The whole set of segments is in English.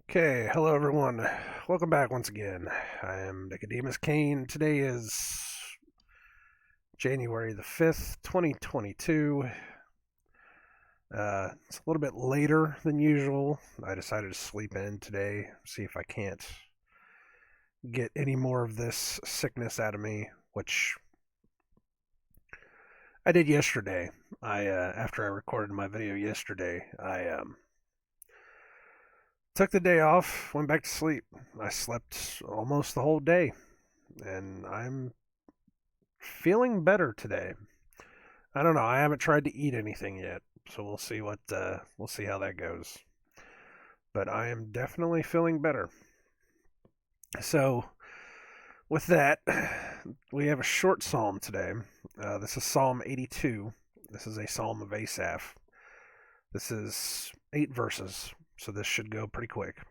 Okay, hello everyone. Welcome back once again. I am Nicodemus Kane. Today is January the 5th, 2022. It's a little bit later than usual. I decided to sleep in today, see if I can't get any more of this sickness out of me, which I did yesterday. After I recorded my video yesterday, I took the day off, went back to sleep. I slept almost the whole day, and I'm feeling better today. I don't know. I haven't tried to eat anything yet, so we'll see how that goes. But I am definitely feeling better. So with that, we have a short psalm today. This is Psalm 82. This is a psalm of Asaph. This is 8 verses, so this should go pretty quick.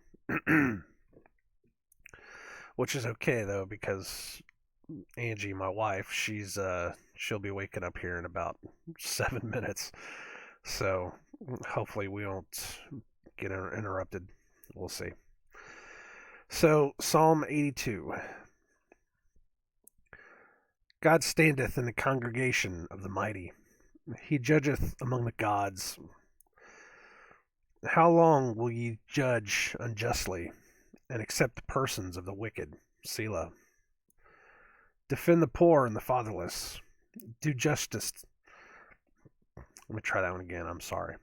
Which is okay though, because Angie, my wife, she'll be waking up here in about 7 minutes. So hopefully we won't get interrupted. We'll see. So Psalm 82. God standeth in the congregation of the mighty. He judgeth among the gods. How long will ye judge unjustly and accept the persons of the wicked? Selah. Defend the poor and the fatherless. Do justice. Let me try that one again. I'm sorry.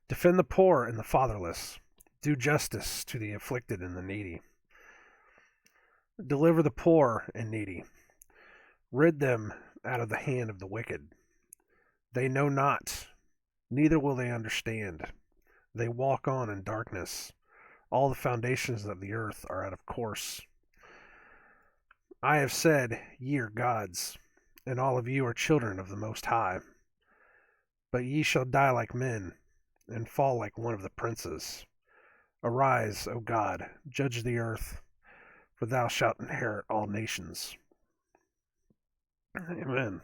Defend the poor and the fatherless. Do justice to the afflicted and the needy. Deliver the poor and needy. Rid them out of the hand of the wicked. They know not, neither will they understand. They walk on in darkness. All the foundations of the earth are out of course. I have said, Ye are gods, and all of you are children of the Most High. But ye shall die like men, and fall like one of the princes. Arise, O God, judge the earth, for thou shalt inherit all nations. Amen.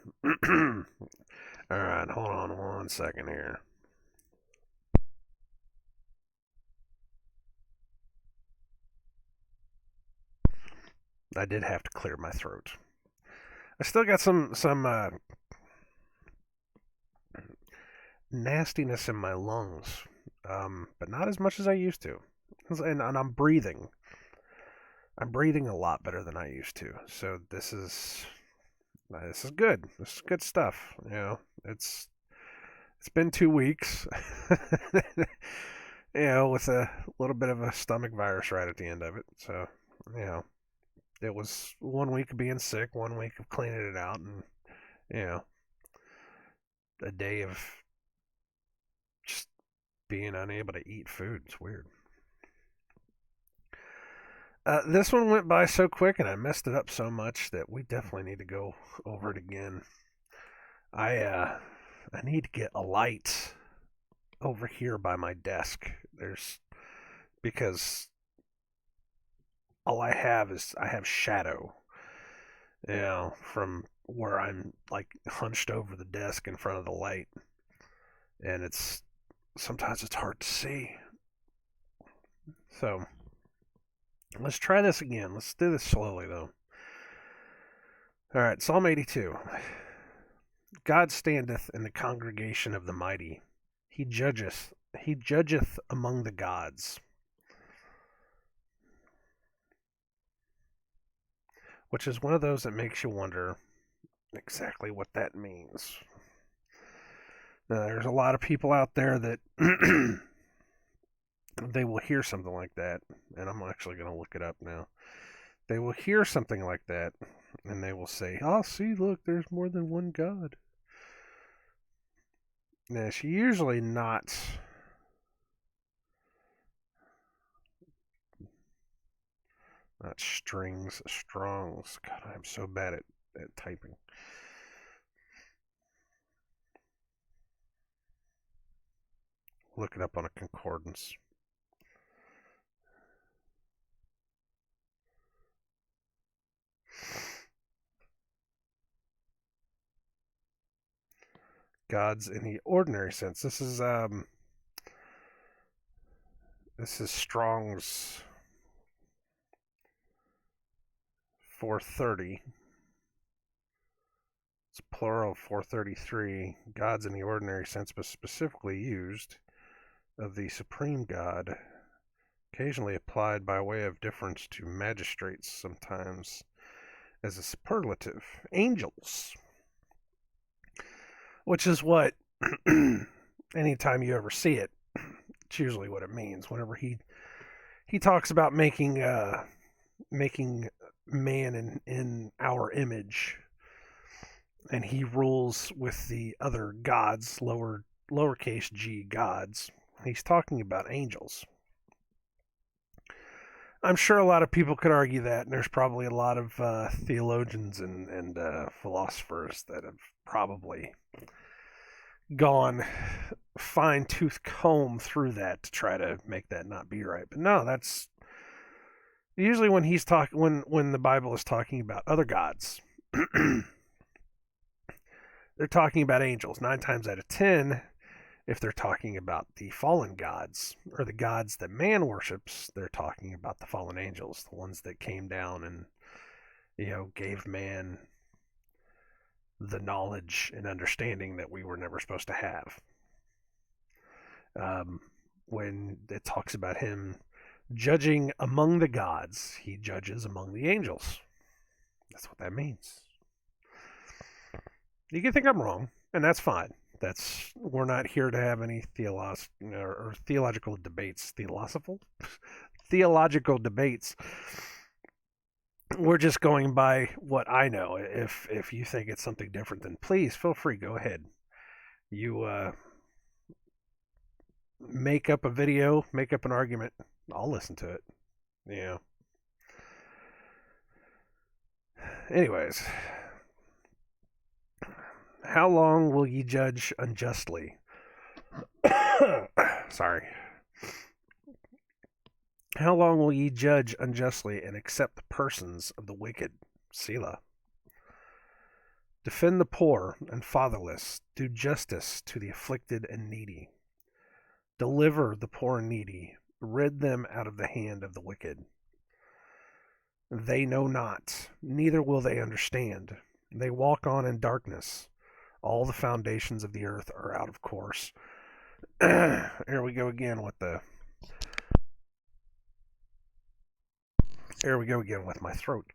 All right, hold on one second here. I did have to clear my throat. I still got some nastiness in my lungs, but not as much as I used to. And I'm breathing. I'm breathing a lot better than I used to. So this is good. This is good stuff. It's been 2 weeks. With a little bit of a stomach virus right at the end of it. So you know, it was 1 week of being sick, 1 week of cleaning it out, and you know, a day of just being unable to eat food. It's weird. This one went by so quick, and I messed it up so much that we definitely need to go over it again. I need to get a light over here by my desk. There's because all I have shadow, from where I'm like hunched over the desk in front of the light, and it's sometimes it's hard to see. So let's try this again. Let's do this slowly though. All right, Psalm 82. God standeth in the congregation of the mighty. He judgeth among the gods. Which is one of those that makes you wonder exactly what that means. Now, there's a lot of people out there that they will hear something like that, and I'm actually going to look it up now. They will hear something like that, and they will say, "Oh, see, look, there's more than one God." Now, it's usually not strings, strongs. God, I'm so bad at typing. Look it up on a concordance. Gods in the ordinary sense. This is This is Strong's 430. It's plural 433. Gods in the ordinary sense, but specifically used of the supreme God, occasionally applied by way of difference to magistrates, sometimes as a superlative. Angels, which is what, anytime you ever see it, it's usually what it means. Whenever he talks about making man in our image, and he rules with the other gods, lowercase g gods, he's talking about angels. I'm sure a lot of people could argue that, and there's probably a lot of theologians and philosophers that have probably gone fine-tooth comb through that to try to make that not be right. But no, that's usually when he's talking, when the Bible is talking about other gods, they're talking about angels. 9 times out of 10, if they're talking about the fallen gods or the gods that man worships, they're talking about the fallen angels, the ones that came down and, gave man the knowledge and understanding that we were never supposed to have. When it talks about him judging among the gods, he judges among the angels. That's what that means. You can think I'm wrong, and that's fine. We're not here to have any theological debates. Theological debates. We're just going by what I know. If you think it's something different, then please feel free. Go ahead. You make up a video, make up an argument. I'll listen to it. Yeah. Anyways, how long will ye judge unjustly? Sorry. How long will ye judge unjustly and accept the persons of the wicked? Selah. Defend the poor and fatherless. Do justice to the afflicted and needy. Deliver the poor and needy. Rid them out of the hand of the wicked. They know not, neither will they understand. They walk on in darkness. All the foundations of the earth are out of course. Here we go again with my throat.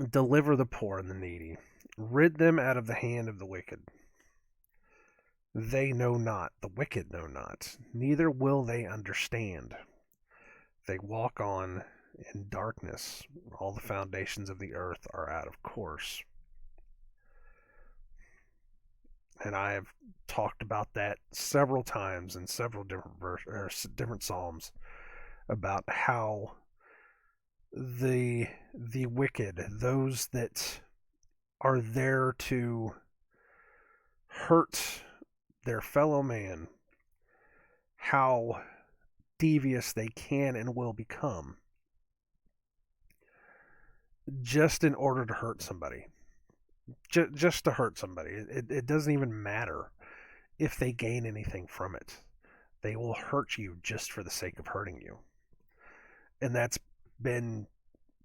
Deliver the poor and the needy. Rid them out of the hand of the wicked. They know not, the wicked know not, neither will they understand. They walk on in darkness. All the foundations of the earth are out of course. And I have talked about that several times in several different psalms about how the wicked, those that are there to hurt their fellow man, how devious they can and will become just in order to hurt somebody. Just to hurt somebody. It doesn't even matter if they gain anything from it. They will hurt you just for the sake of hurting you. And that's been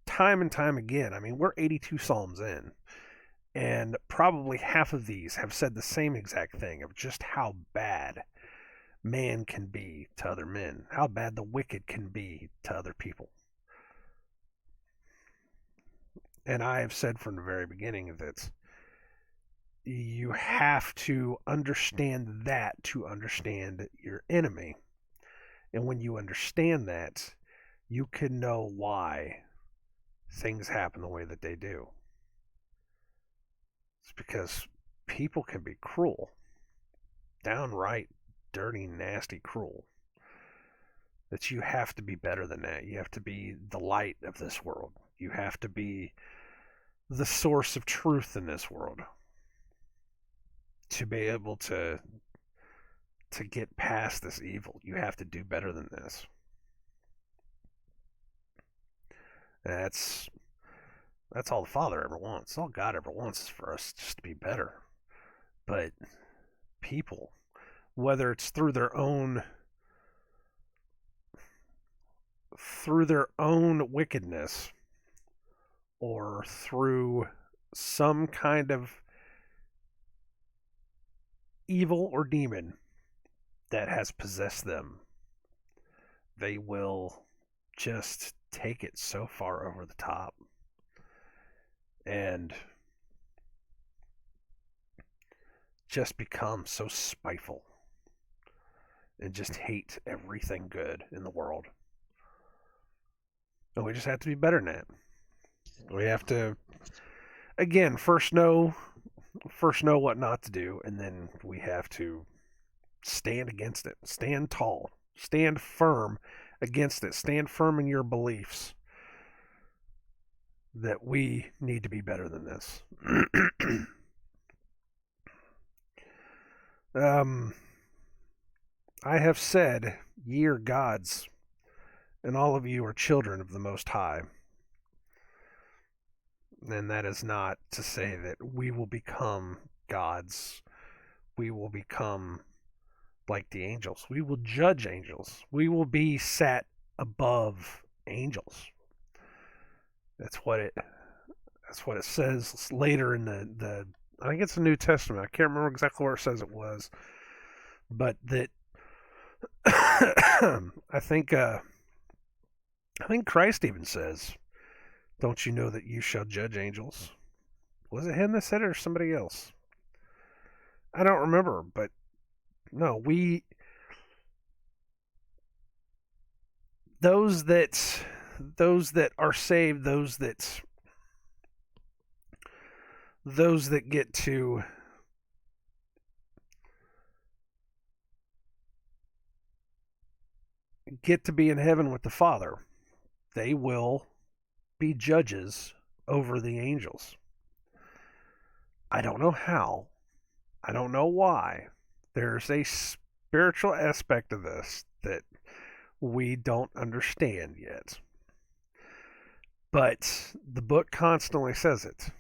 time and time again. I mean, we're 82 Psalms in, and probably half of these have said the same exact thing of just how bad man can be to other men, how bad the wicked can be to other people. And I have said from the very beginning that you have to understand that to understand your enemy. And when you understand that, you can know why things happen the way that they do. It's because people can be cruel. Downright dirty, nasty, cruel. That you have to be better than that. You have to be the light of this world. You have to be the source of truth in this world to be able to get past this evil. You have to do better than this. That's all the Father ever wants. All God ever wants is for us just to be better. But people, whether it's through their own through their own wickedness or through some kind of evil or demon that has possessed them, they will just take it so far over the top and just become so spiteful and just hate everything good in the world. And we just have to be better than that. We have to, again, first know what not to do, and then we have to stand against it. Stand tall. Stand firm against it. Stand firm in your beliefs that we need to be better than this. I have said, ye are gods, and all of you are children of the Most High. And that is not to say that we will become gods. We will become like the angels. We will judge angels. We will be set above angels. That's what it says later in the I think it's the New Testament. I can't remember exactly where it says it was. But that I think Christ even says, "Don't you know that you shall judge angels?" Was it him that said it or somebody else? I don't remember, but no, those that are saved, those that get to be in heaven with the Father, they will be judges over the angels. I don't know how. I don't know why. There's a spiritual aspect of this that we don't understand yet. But the book constantly says it,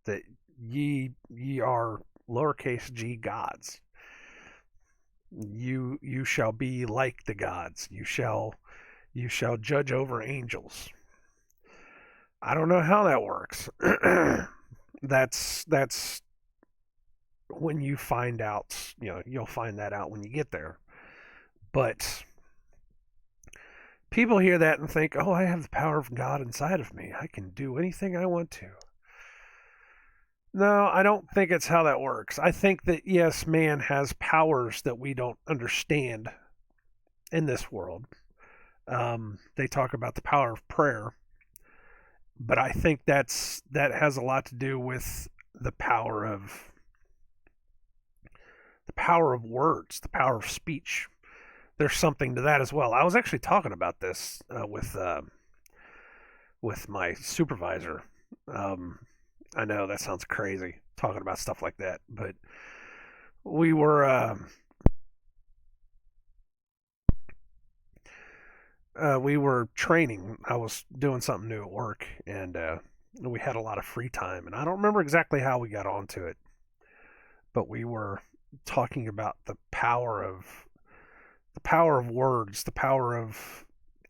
that ye are lowercase g gods. You shall be like the gods. You shall judge over angels. I don't know how that works. That's when you find out, you'll find that out when you get there. But people hear that and think, "Oh, I have the power of God inside of me. I can do anything I want to." No, I don't think it's how that works. I think that, yes, man has powers that we don't understand in this world. They talk about the power of prayer, but I think that has a lot to do with the power of words, the power of speech. There's something to that as well. I was actually talking about this with my supervisor. I know that sounds crazy, talking about stuff like that, but we were training. I was doing something new at work, and we had a lot of free time, and I don't remember exactly how we got onto it, but we were talking about the power of words, the power of,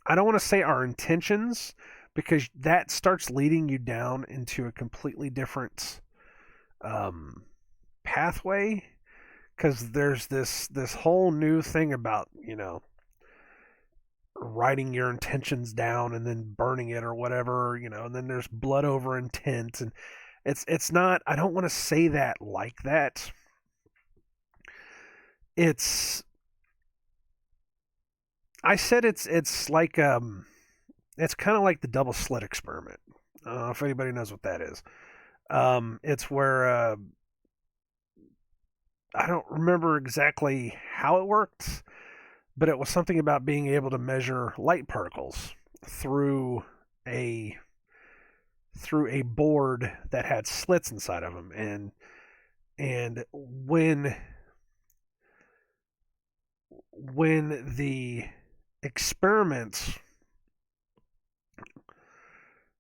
I don't want to say our intentions, because that starts leading you down into a completely different pathway, because there's this whole new thing about, writing your intentions down and then burning it or whatever, and then there's blood over intent, and it's not, I don't want to say that like that. I said it's like it's kind of like the double slit experiment. I don't know if anybody knows what that is. It's where I don't remember exactly how it worked, but it was something about being able to measure light particles through a board that had slits inside of them, and when the experiments,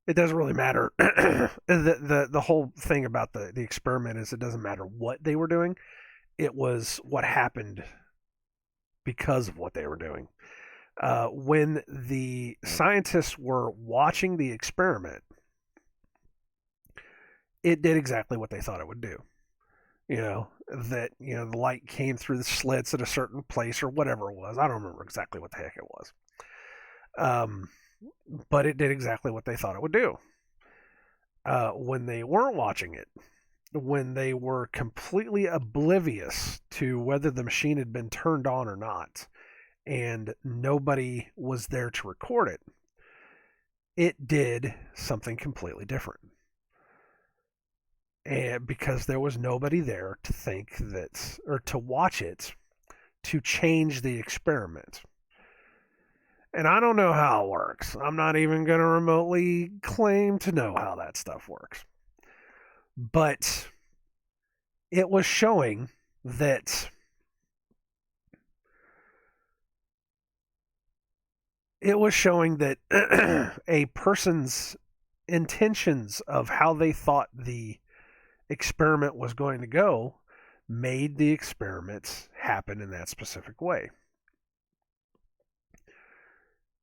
it doesn't really matter. the whole thing about the experiment is, it doesn't matter what they were doing. It was what happened because of what they were doing. When the scientists were watching the experiment, it did exactly what they thought it would do. That, the light came through the slits at a certain place or whatever it was. I don't remember exactly what the heck it was. Um, but it did exactly what they thought it would do. When they weren't watching it, when they were completely oblivious to whether the machine had been turned on or not, and nobody was there to record it, it did something completely different. And because there was nobody there to think that, or to watch it, to change the experiment. And I don't know how it works. I'm not even going to remotely claim to know how that stuff works. But it was showing that a person's intentions of how they thought the experiment was going to go made the experiment happen in that specific way.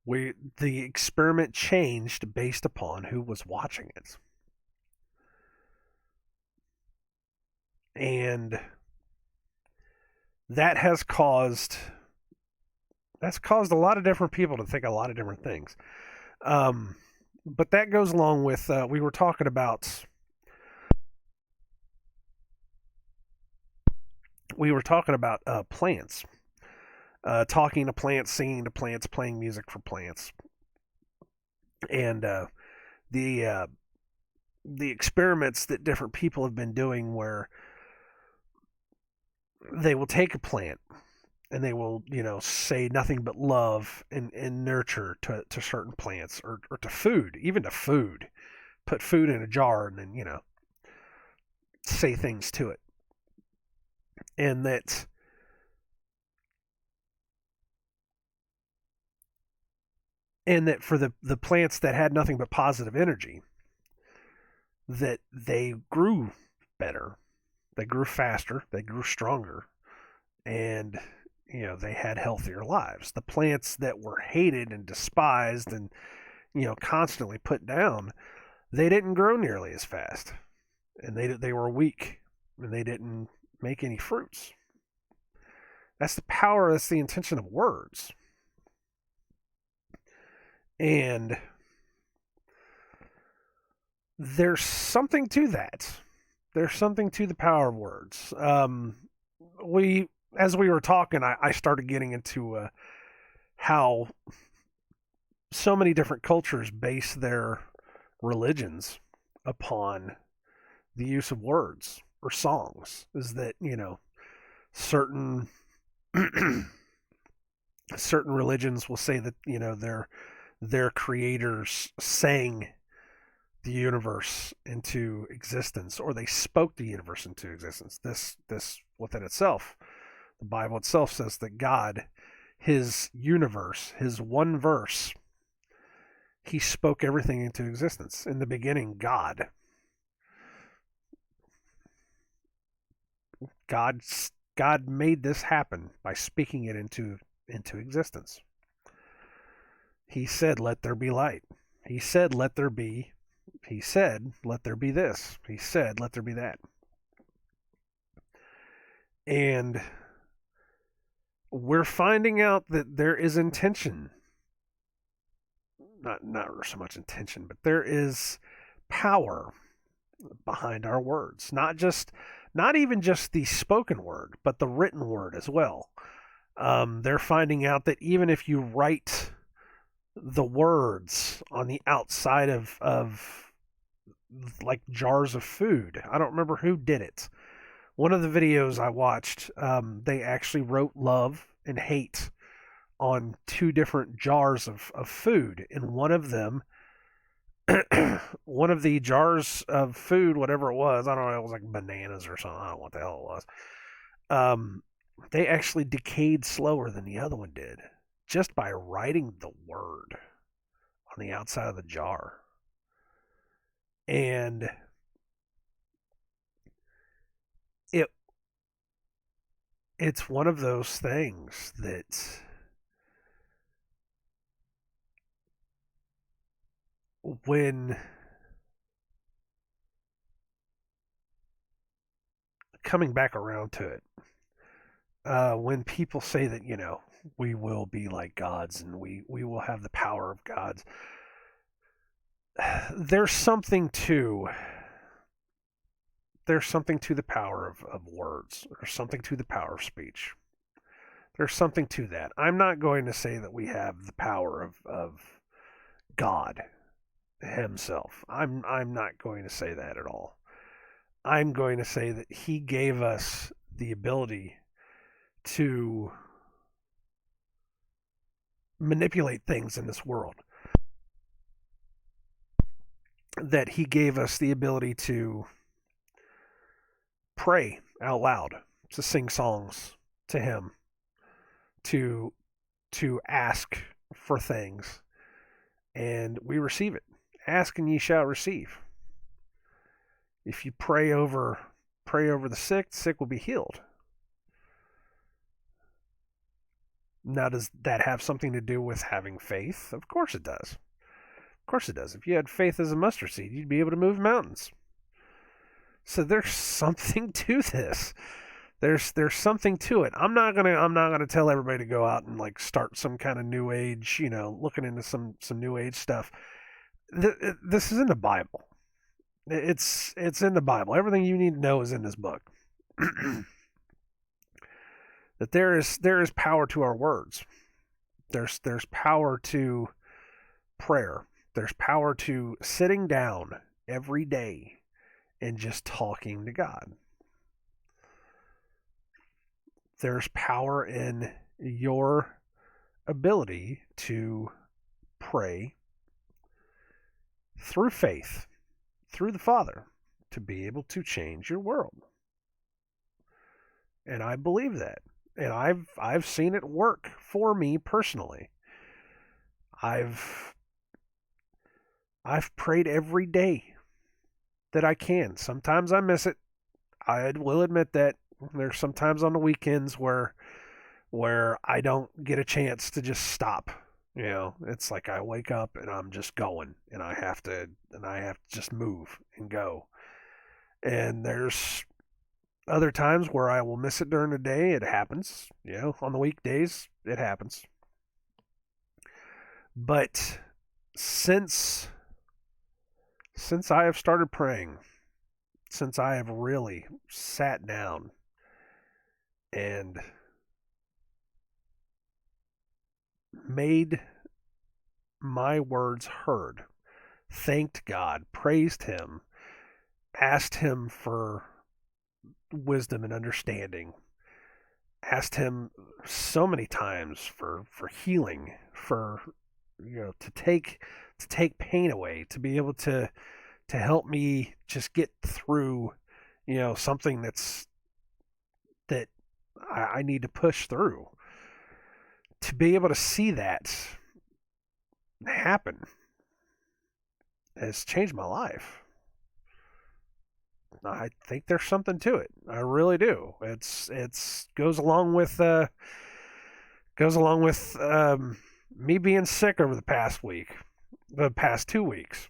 The experiment changed based upon who was watching it. And that has caused a lot of different people to think a lot of different things. But that goes along with we were talking about plants, talking to plants, singing to plants, playing music for plants, and the the experiments that different people have been doing, where they will take a plant and they will, say nothing but love and nurture to certain plants, or to food, even to food. Put food in a jar and then, say things to it. And that for the plants that had nothing but positive energy, that they grew better, they grew faster, they grew stronger, and they had healthier lives. The plants that were hated and despised and constantly put down, they didn't grow nearly as fast, and they were weak, and they didn't make any fruits. That's the power. That's the intention of words. And there's something to that. There's something to the power of words. As we were talking, I started getting into how so many different cultures base their religions upon the use of words or songs. Is that, certain certain religions will say that, their creators sang the universe into existence, or they spoke the universe into existence. This within itself, the Bible itself says that God, his universe, his one verse, he spoke everything into existence. In the beginning, God God made this happen by speaking it into existence. He said, "Let there be light." He said, "Let there be." He said, "Let there be this." He said, "Let there be that." And we're finding out that there is intention. Not so much intention, but there is power behind our words. Not even just the spoken word, but the written word as well. They're finding out that even if you write the words on the outside of like jars of food, I don't remember who did it. One of the videos I watched, they actually wrote love and hate on two different jars of food. And one of them, one of the jars of food, whatever it was, I don't know, it was like bananas or something. I don't know what the hell it was. They actually decayed slower than the other one did, just by writing the word on the outside of the jar. And it's one of those things that when coming back around to it, when people say that, we will be like gods and we will have the power of gods, there's something to the power of words. There's something to the power of speech. There's something to that. I'm not going to say that we have the power of God himself. I'm not going to say that at all. I'm going to say that he gave us the ability to manipulate things in this world. That he gave us the ability to pray out loud, to sing songs to him, to ask for things, and we receive it. Ask and ye shall receive. If you pray over the sick will be healed. Now, does that have something to do with having faith? Of course it does. Of course it does. If you had faith as a mustard seed, you'd be able to move mountains. So there's something to this. There's something to it. I'm not gonna tell everybody to go out and like start some kind of new age, looking into some new age stuff. This is in the Bible. It's in the Bible. Everything you need to know is in this book. That there is power to our words. There's power to prayer. There's power to sitting down every day and just talking to God. There's power in your ability to pray through faith, through the Father, to be able to change your world. And I believe that. And I've seen it work for me personally. I've prayed every day that I can. Sometimes I miss it. I will admit that. There's sometimes on the weekends where I don't get a chance to just stop. It's like I wake up and I'm just going, and I have to just move and go. And there's other times where I will miss it during the day. It happens. On the weekdays it happens. But since I have started praying, since I have really sat down and made my words heard, thanked God, praised him, asked him for wisdom and understanding, asked him so many times for healing, for to take pain away, to be able to help me just get through something that I need to push through. To be able to see that happen has changed my life. I think there's something to it. I really do. It's goes along with me being sick over the past 2 weeks.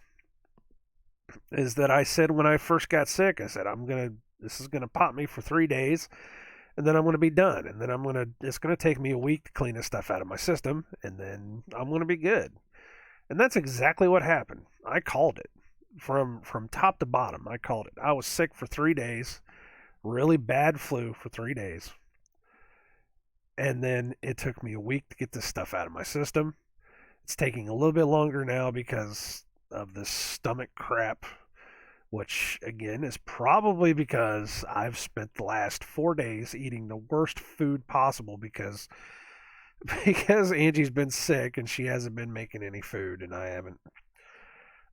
Is that I said when I first got sick, I said this is gonna pop me for 3 days, and then I'm gonna be done, and then it's gonna take me a week to clean this stuff out of my system, and then I'm gonna be good. And that's exactly what happened. I called it. From top to bottom, I called it. I was sick for 3 days, really bad flu for 3 days. And then it took me a week to get this stuff out of my system. It's taking a little bit longer now because of this stomach crap, which again is probably because I've spent the last 4 days eating the worst food possible because Angie's been sick and she hasn't been making any food, and I haven't.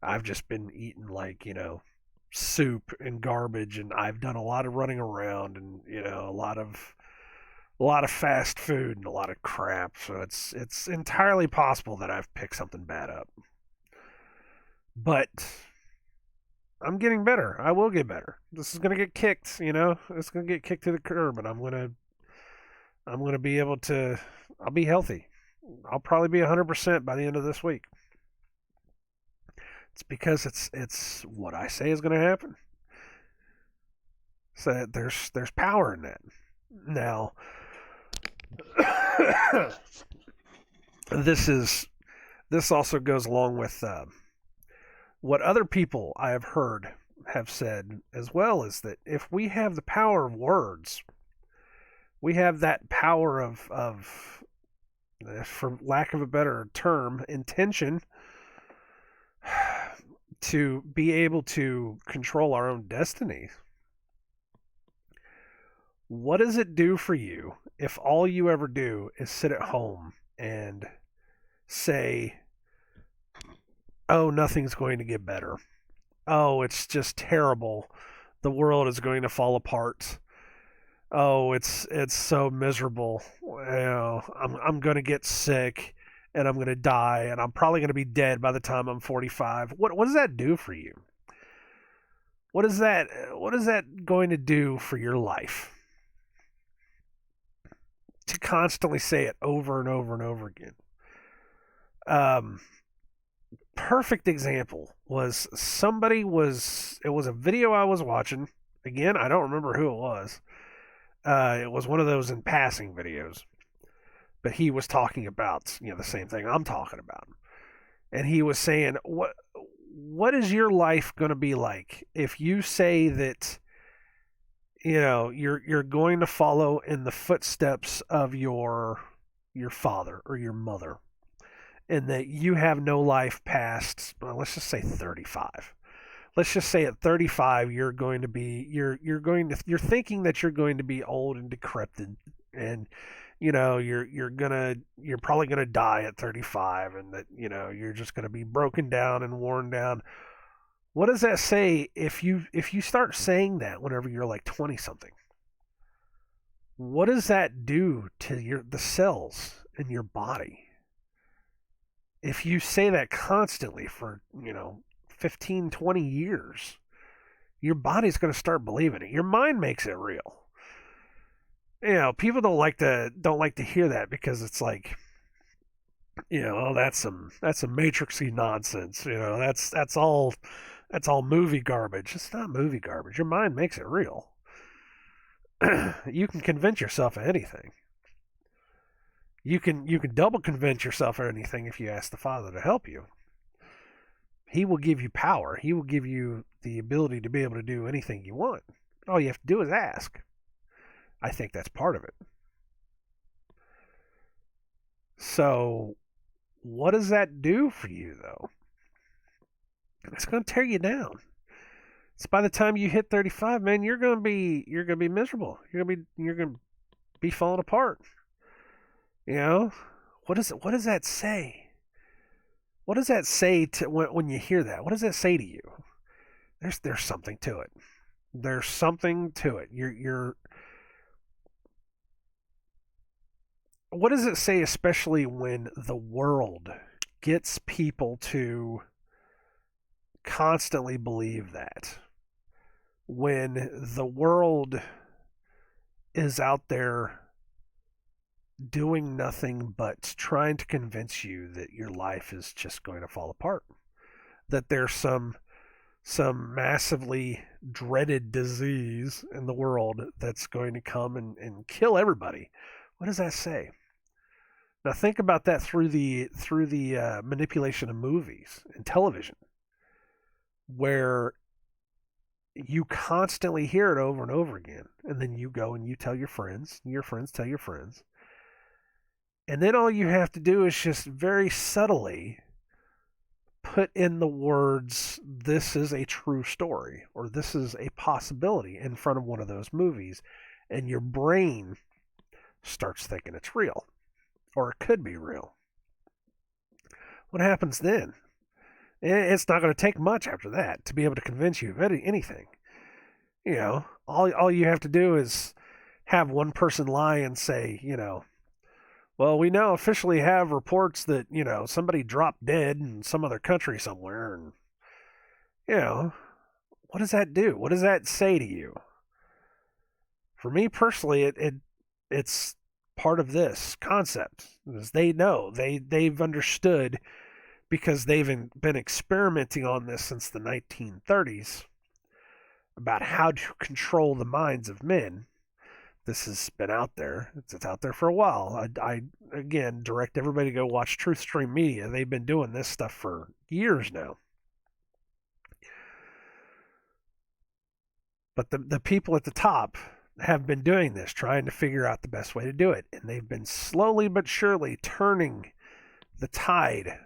I've just been eating soup and garbage, and I've done a lot of running around, and a lot of fast food and a lot of crap. So it's entirely possible that I've picked something bad up. But I'm getting better. I will get better. This is gonna get kicked, It's gonna get kicked to the curb, and I'm gonna be able to. I'll be healthy. I'll probably be 100% by the end of this week. It's because it's what I say is going to happen. So there's power in that. Now, this is this also goes along with what other people I have heard have said as well, is that if we have the power of words, we have that power of for lack of a better term, intention, to be able to control our own destiny. What does it do for you if all you ever do is sit at home and say, oh, nothing's going to get better? Oh, it's just terrible. The world is going to fall apart. Oh, it's so miserable. I'm going to get sick and I'm going to die and I'm probably going to be dead by the time I'm 45. What does that do for you? What is that going to do for your life? To constantly say it over and over and over again. Um, Perfect example was it was a video I was watching. Again, I don't remember who it was. It was one of those in passing videos, but he was talking about the same thing I'm talking about, and he was saying what is your life going to be like if you say that you're going to follow in the footsteps of your father or your mother, and that you have no life past, well, let's just say 35. Let's just say at 35 you're going to be you're thinking that you're going to be old and decrepit, and you're probably going to die at 35, and that you're just going to be broken down and worn down. What does that say if you start saying that whenever you're like 20 something? What does that do to the cells in your body? If you say that constantly for 15, 20 years, your body's going to start believing it. Your mind makes it real. People don't like to hear that, because it's like, oh, that's some matrixy nonsense. That's all movie garbage. It's not movie garbage. Your mind makes it real. You can convince yourself of anything. You can double convince yourself of anything if you ask the Father to help you. He will give you power. He will give you the ability to be able to do anything you want. All you have to do is ask. I think that's part of it. So, what does that do for you, though? It's going to tear you down. It's by the time you hit 35, man, you're gonna be miserable. You're gonna be falling apart. You know, what does that say? What does that say to when you hear that? What does that say to you? There's something to it. There's something to it. You're what does it say, especially when the world gets people to constantly believe that? When the world is out there doing nothing but trying to convince you that your life is just going to fall apart, that there's some massively dreaded disease in the world that's going to come and kill everybody. What does that say? Now think about that through the manipulation of movies and television, where you constantly hear it over and over again, and then you go and you tell your friends tell your friends, and then all you have to do is just very subtly put in the words, this is a true story, or this is a possibility, in front of one of those movies, and your brain starts thinking it's real, or it could be real. What happens then? It's not going to take much after that to be able to convince you of anything. All you have to do is have one person lie and say, well, we now officially have reports that, somebody dropped dead in some other country somewhere. And, you know, what does that do? What does that say to you? For me personally, it's part of this concept. As they know, they've understood because they've been experimenting on this since the 1930s about how to control the minds of men. This has been out there. It's out there for a while. I again direct everybody to go watch Truth Stream Media. They've been doing this stuff for years now. But the people at the top have been doing this, trying to figure out the best way to do it. And they've been slowly but surely turning the tide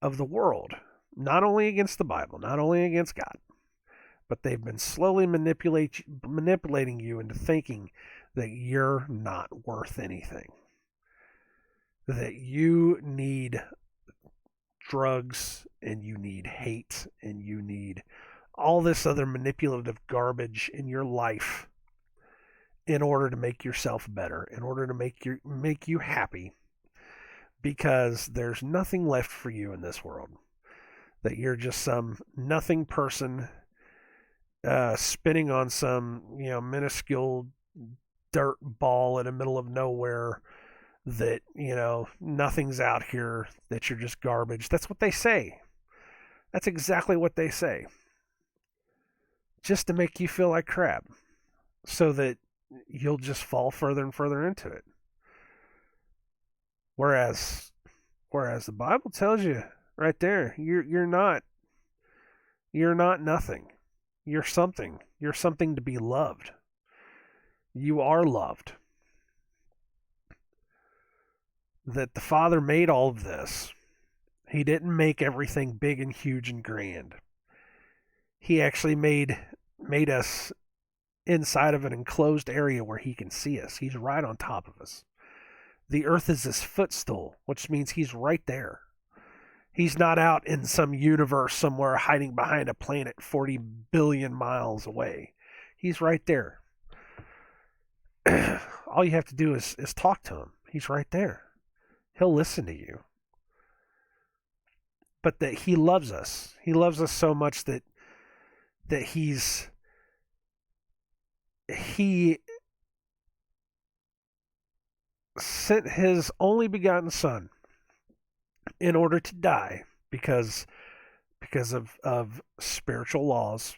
of the world, not only against the Bible, not only against God, but they've been slowly manipulating you into thinking that you're not worth anything, that you need drugs and you need hate and you need all this other manipulative garbage in your life in order to make yourself better, in order to make you happy, because there's nothing left for you in this world. That you're just some nothing person spinning on some, minuscule dirt ball in the middle of nowhere, that, nothing's out here, that you're just garbage. That's what they say. That's exactly what they say. Just to make you feel like crap, so that you'll just fall further and further into it. Whereas the Bible tells you right there, you're not nothing. You're something. You're something to be loved. You are loved. That the Father made all of this. He didn't make everything big and huge and grand. He actually made us inside of an enclosed area where he can see us. He's right on top of us. The earth is his footstool, which means he's right there. He's not out in some universe somewhere hiding behind a planet 40 billion miles away. He's right there. All you have to do is talk to him. He's right there. He'll listen to you. But that he loves us. He loves us so much that he sent his only begotten Son in order to die because of spiritual laws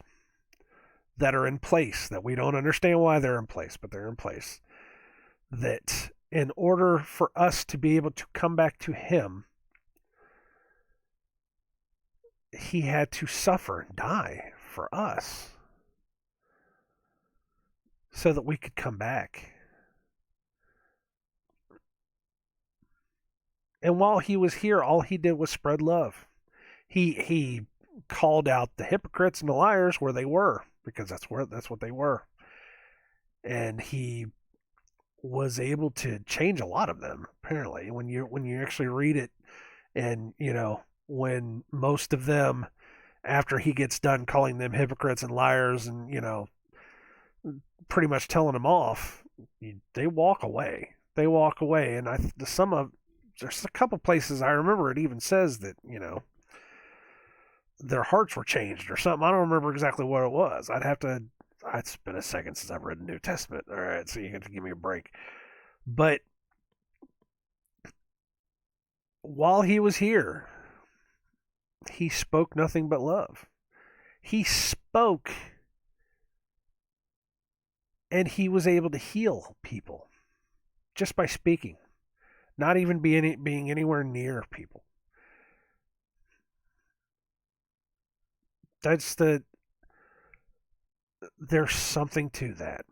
that are in place, that we don't understand why they're in place, but they're in place. That in order for us to be able to come back to him, he had to suffer and die for us so that we could come back. And while he was here, all he did was spread love. He called out the hypocrites and the liars where they were, because that's what they were. And he was able to change a lot of them, apparently. When you actually read it, and when most of them, after he gets done calling them hypocrites and liars and pretty much telling them off, they walk away. They walk away, and there's a couple places I remember it even says that their hearts were changed or something. I don't remember exactly what it was. It's been a second since I've read the New Testament. All right, so you have to give me a break. But while he was here, he spoke nothing but love. He spoke, and he was able to heal people just by speaking, not even being anywhere near people. There's something to that.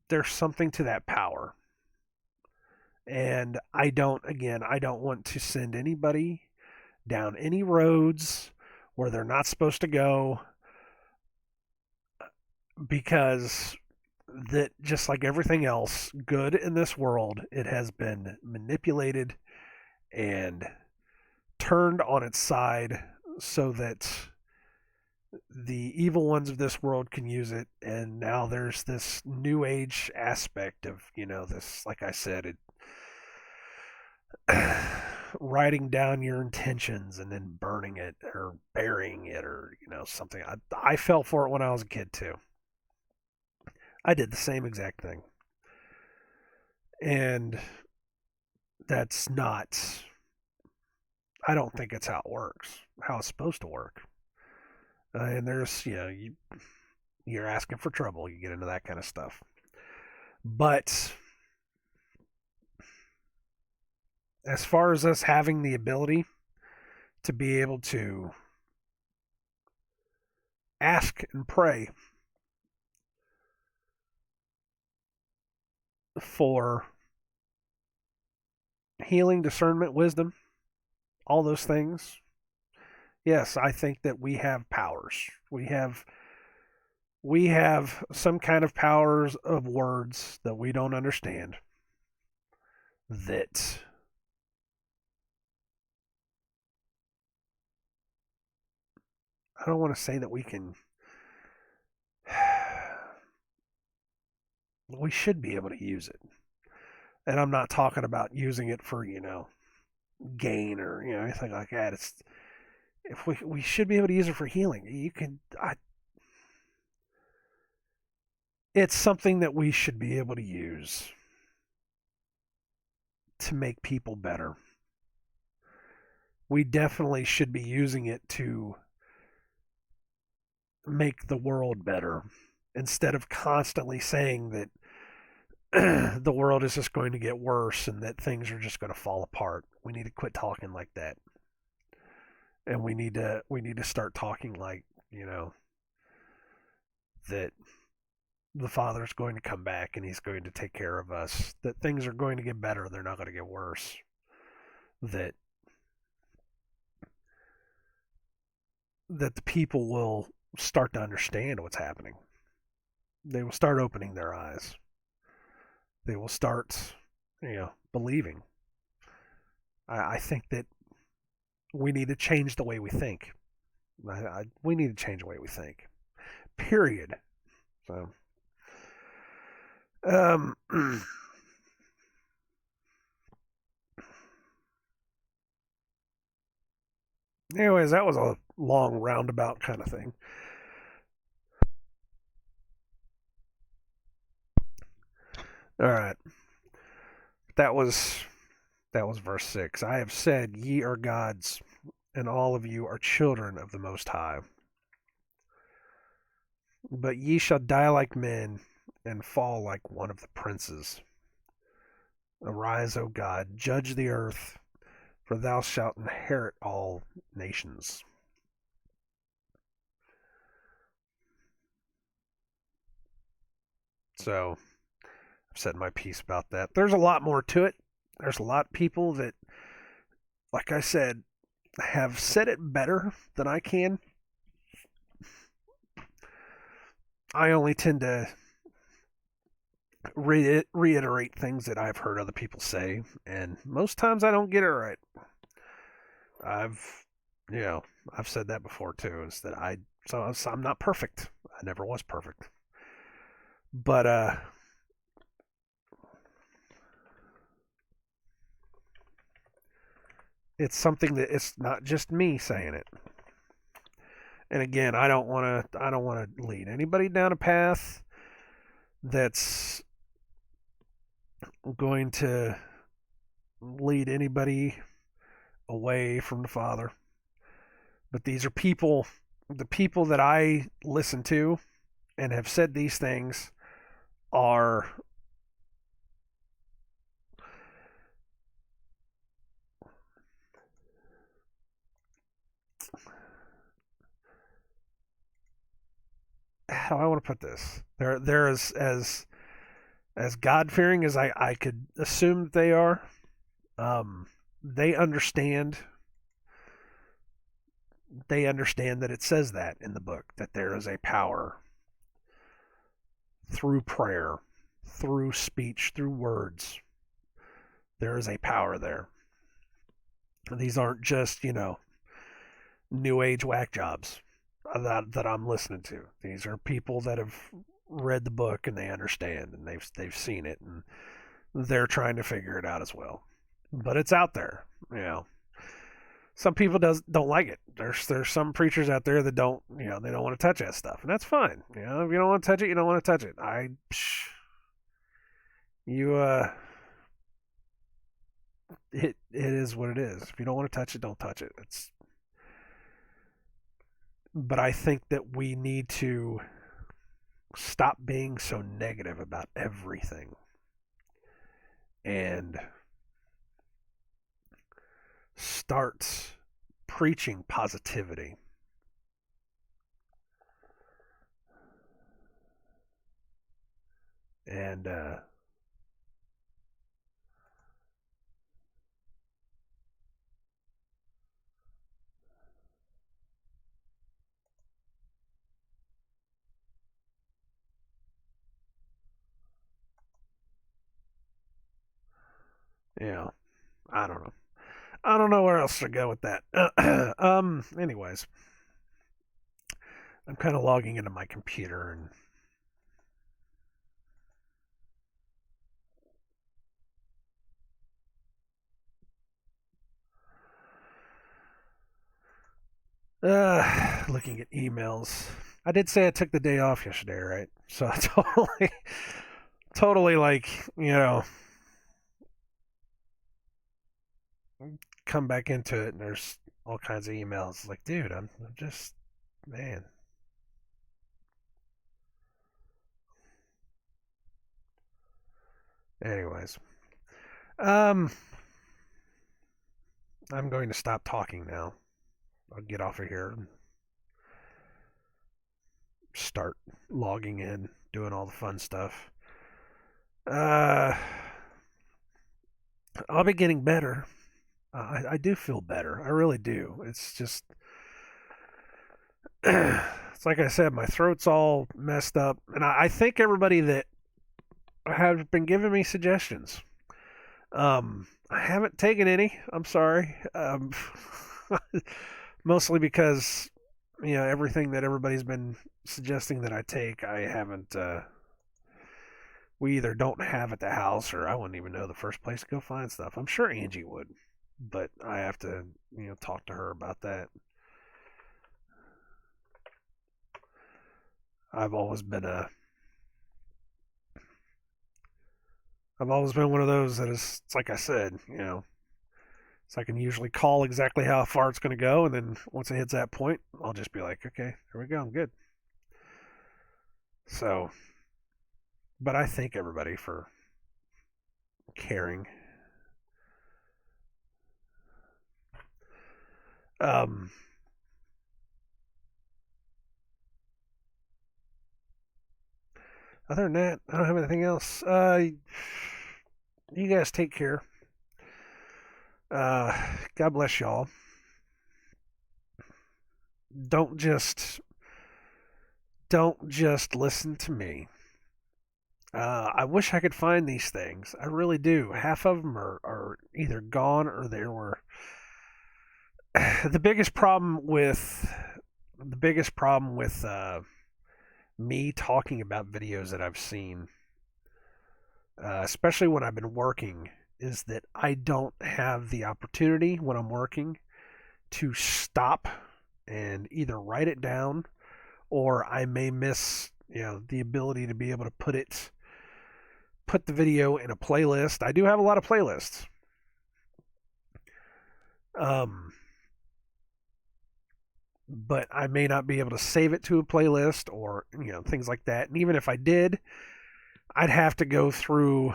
There's something to that power. And I don't want to send anybody down any roads where they're not supposed to go, because that, just like everything else good in this world, it has been manipulated and turned on its side so that the evil ones of this world can use it. And now there's this new age aspect of this, like I said, writing down your intentions and then burning it or burying it, or something. I fell for it when I was a kid too. I did the same exact thing. And that's not I don't think it's how it works, how it's supposed to work. And there's, you're asking for trouble. You get into that kind of stuff. But as far as us having the ability to be able to ask and pray for healing, discernment, wisdom, all those things, yes, I think that we have powers. We have some kind of powers of words that we don't understand that I don't want to say that we can we should be able to use it. And I'm not talking about using it for, gain or, anything like that. It's if we should be able to use it for healing. It's something that we should be able to use to make people better. We definitely should be using it to make the world better instead of constantly saying that the world is just going to get worse and that things are just going to fall apart. We need to quit talking like that. And we need to start talking like, that the Father's going to come back and he's going to take care of us. That things are going to get better, they're not going to get worse. That the people will start to understand what's happening. They will start opening their eyes. They will start, believing. I think that we need to change the way we think. We need to change the way we think. Period. So, um, anyways, that was a long roundabout kind of thing. All right, that was verse 6. I have said, ye are gods, and all of you are children of the Most High. But ye shall die like men, and fall like one of the princes. Arise, O God, judge the earth, for thou shalt inherit all nations. So, I've said my piece about that. There's a lot more to it. There's a lot of people that, like I said, have said it better than I can. I only tend to reiterate things that I've heard other people say, and most times I don't get it right. I've, you know, I've said that before too. Is that I'm not perfect. I never was perfect, but it's something that it's not just me saying it. And again, I don't want to lead anybody down a path that's going to lead anybody away from the Father. But these are people, the people that I listen to and have said these things are how do I want to put this? They're as God fearing as I could assume that they are. Um, they understand they understand that it says that in the book that there is a power through prayer, through speech, through words. There is a power there. These aren't just, new age whack jobs that I'm listening to. These are people that have read the book and they understand and they've seen it and they're trying to figure it out as well. But it's out there, Some people don't like it. There's some preachers out there that don't they don't want to touch that stuff, and that's fine. If you don't want to touch it, you don't want to touch it. You it is what it is. If you don't want to touch it, don't touch it. But I think that we need to stop being so negative about everything and start preaching positivity. And yeah, I don't know. I don't know where else to go with that. Anyways, I'm kind of logging into my computer and looking at emails. I did say I took the day off yesterday, right? So I totally like, come back into it and there's all kinds of emails. Like, dude, I'm just, man. Anyways, um, I'm going to stop talking now. I'll get off of here and start logging in, doing all the fun stuff. Uh, I'll be getting better. I do feel better. I really do. It's just, it's like I said, my throat's all messed up. And I think everybody that have been giving me suggestions, I haven't taken any. I'm sorry. Mostly because, everything that everybody's been suggesting that I take, I haven't, we either don't have at the house or I wouldn't even know the first place to go find stuff. I'm sure Angie would, but I have to, talk to her about that. I've always been a I've always been one of those that is, it's like I said, so I can usually call exactly how far it's going to go, and then once it hits that point, I'll just be like, okay, here we go, I'm good. So, but I thank everybody for caring. Um, Other than that, I don't have anything else. You guys take care. God bless y'all. Don't just don't just listen to me. I wish I could find these things. I really do. Half of them are either gone or there were. The biggest problem with me talking about videos that I've seen, especially when I've been working, is that I don't have the opportunity when I'm working to stop and either write it down or I may miss, the ability to be able to put the video in a playlist. I do have a lot of playlists. Um, but I may not be able to save it to a playlist or, things like that. And even if I did, I'd have to go through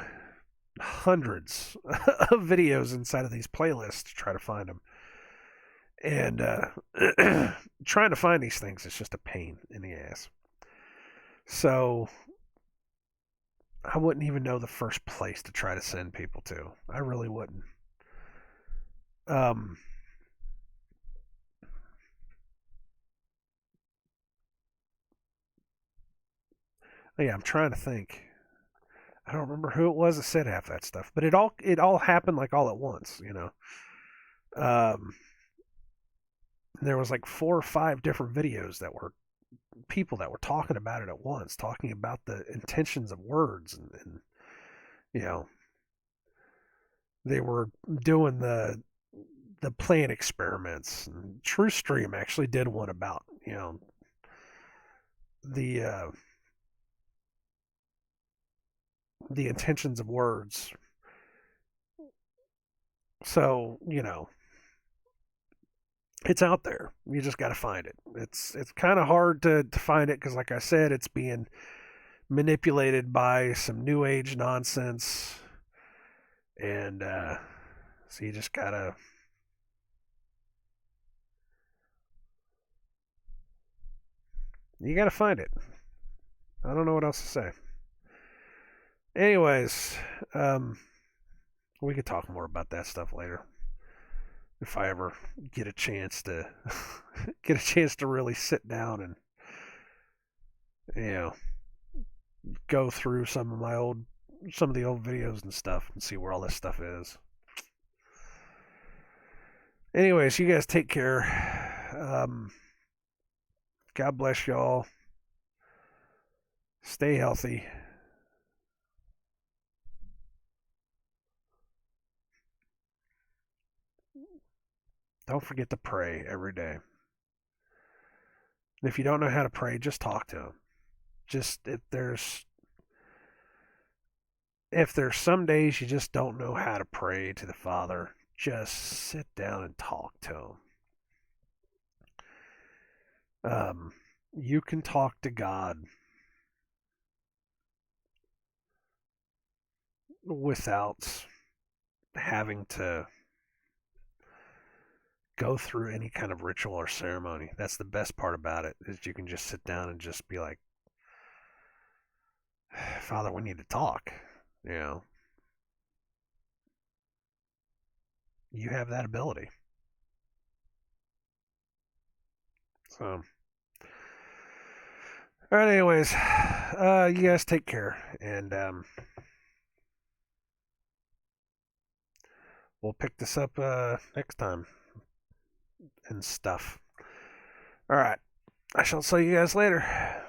hundreds of videos inside of these playlists to try to find them. And trying to find these things is just a pain in the ass. So I wouldn't even know the first place to try to send people to. I really wouldn't. Um, yeah, I'm trying to think. I don't remember who it was that said half that stuff, but it all happened like all at once. Um, there was like 4 or 5 different videos that were people that were talking about it at once, talking about the intentions of words, and you know they were doing the plant experiments. And TrueStream actually did one about the uh, the intentions of words. So, it's out there. You just got to find it. It's kind of hard to find it because, like I said, it's being manipulated by some new age nonsense, and so you gotta find it. I don't know what else to say. Anyways, um, we could talk more about that stuff later if I ever get a chance to get a chance to really sit down and you know go through some of the old videos and stuff and see where all this stuff is. Anyways, you guys take care. God bless y'all. Stay healthy. Don't forget to pray every day. And if you don't know how to pray, just talk to him. Just if there's some days you just don't know how to pray to the Father, just sit down and talk to him. You can talk to God without having to go through any kind of ritual or ceremony. That's the best part about it, is you can just sit down and just be like, Father, we need to talk. You know, you have that ability. So, all right. Anyways, you guys take care, and we'll pick this up next time and stuff. All right. I shall see you guys later.